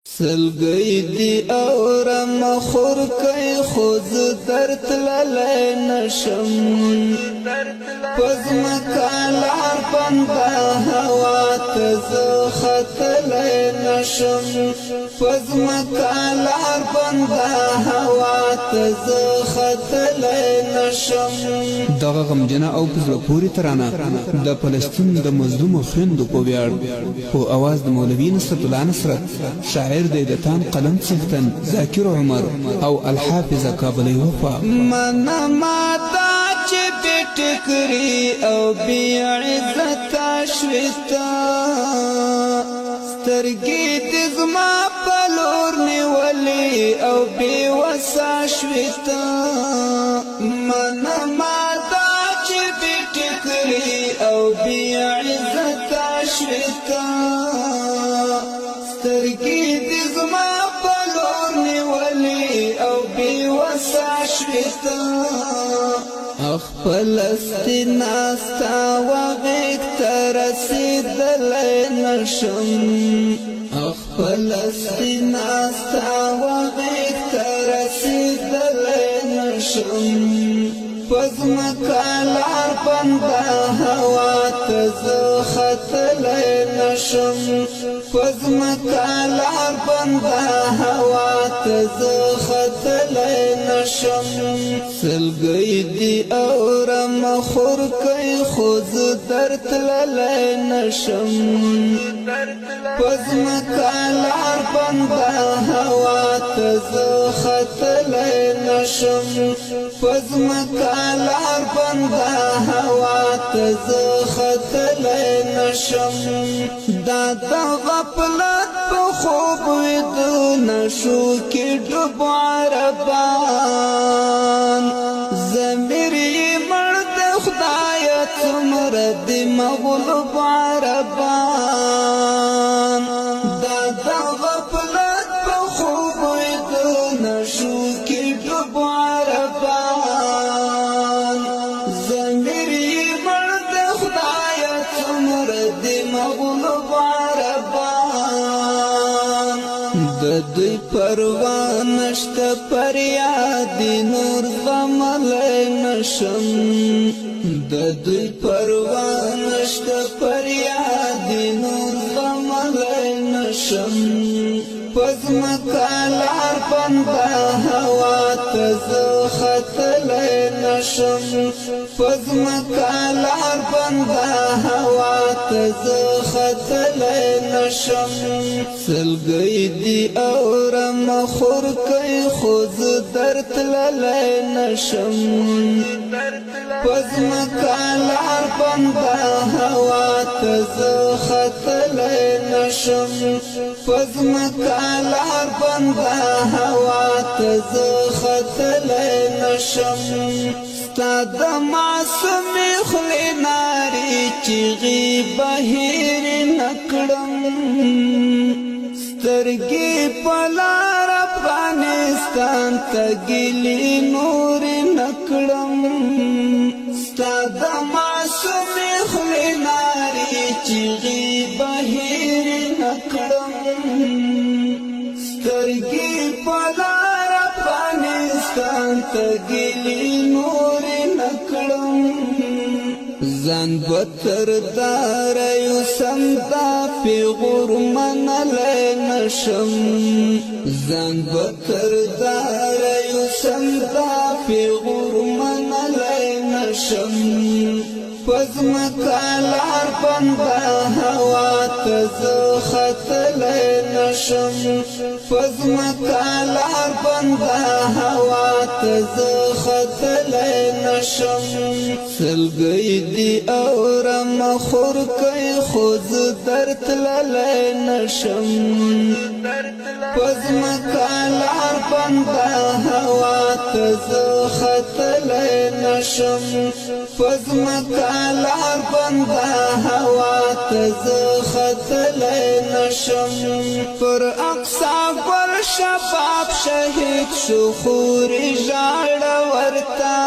سلګي دی اورم خور کوي خوز درت للی نشم پزم کالار بنده هوا تز خطلی نشم پزم کالار بنده هوا تز خطلی نشم دغه غمجنه او پزړه پوری ترانه د فلسطین د مظلوم خويندو په ویاړ په اواز د مولوی نصرت الله نصرت شاعر د دتان قلم څښتن ذاکر عمر او الحافظ کابلی وفا من ماتا چې بټکری او بی عزت شوتا سترګې د زما په لور نیولې او بی وسا شوتا من ماتا چې بټکری او بی عزت شوتا سترګې د زما په لور نیولې او بی وسا شوتا فلسطین استا وغیق ترسیدلی نشم فلسطین استا وغیق ترسیدلی نشم پزم کالار بنده هوا تز خطلی نشم پزم کالار بنده هوا تز خطلی نشم سلګي دی اورم خور کوي خوز درت للی نشم پزم کالار بنده هوا تز خطلی نشم پزم کالار بنده هوا تز خطلی نشم دا غفلت په خوب ویدو نشو کې ډوب عربان زمیر یې مړ د خدای څومره د مغلوب عربان دا غفلت په خوب ویدو نشو کې ډوب عربان زمیر یې مړ د خدای څومره د مغلوب عربان د دوی پروا نشته پر یاد نور غملی نشم د دوی پروا نشته پر یاد نور غملی نشم پزم کالار بنده هوا تز خطلی نشم پزم کالار بنده هوا تز خطلی نشم سلګي دی اورم خور کوي خوز درت للی نشم پزم کالار بنده هوا تز خطلی نشم پزم کالار بنده هوا تز خطلی نشم ستا د معصومې خولې نارې چیغې بهیر نکړم سترګې په لار افغانستان ته ګیلې نورې نکړم ستا د معصومې خولې نارې چیغې بهیر نکړم سترګې په لار افغانستان ته ګیلې نورې نکړم ځان بتر دار یو سم دا پیغور منلی نشم ځان بتر دار یو سم دا پیغور منلی نشم پزم کالار بنده هوا تز خطلی نشم پزم کالار بنده هوا تز خطلی نشم سلګي دی اورم خور کوي خوز درت للی نشم پزم کالار بنده هوا تز خطلی نشم پزم کالار بنده هوا تز خطلی نشم پر اقصا ګل شباب شهید شو خوري ژاړه ورتا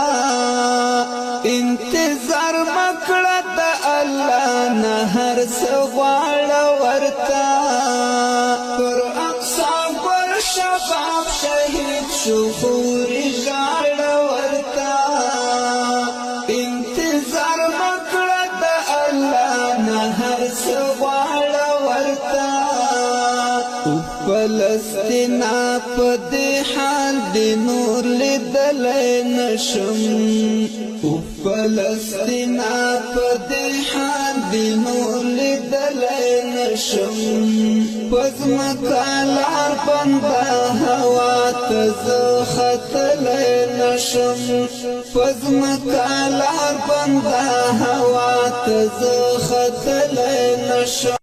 انتظار مکړه د الله نه هر څه غواړه ورتا پر اقصا شباب شهید شو خوري ژاړه ورتا انتظار مکړه د الله نه هر څه غواړه ورتا فلسطین په دې حال دې نور لیدلی نشم فلسطین په دې حال دې نور لیدلی نشم پزمکه لار بنده هوا ته زه ختلی نشم پزمکه لار بنده هوا ته زه ختلی نشم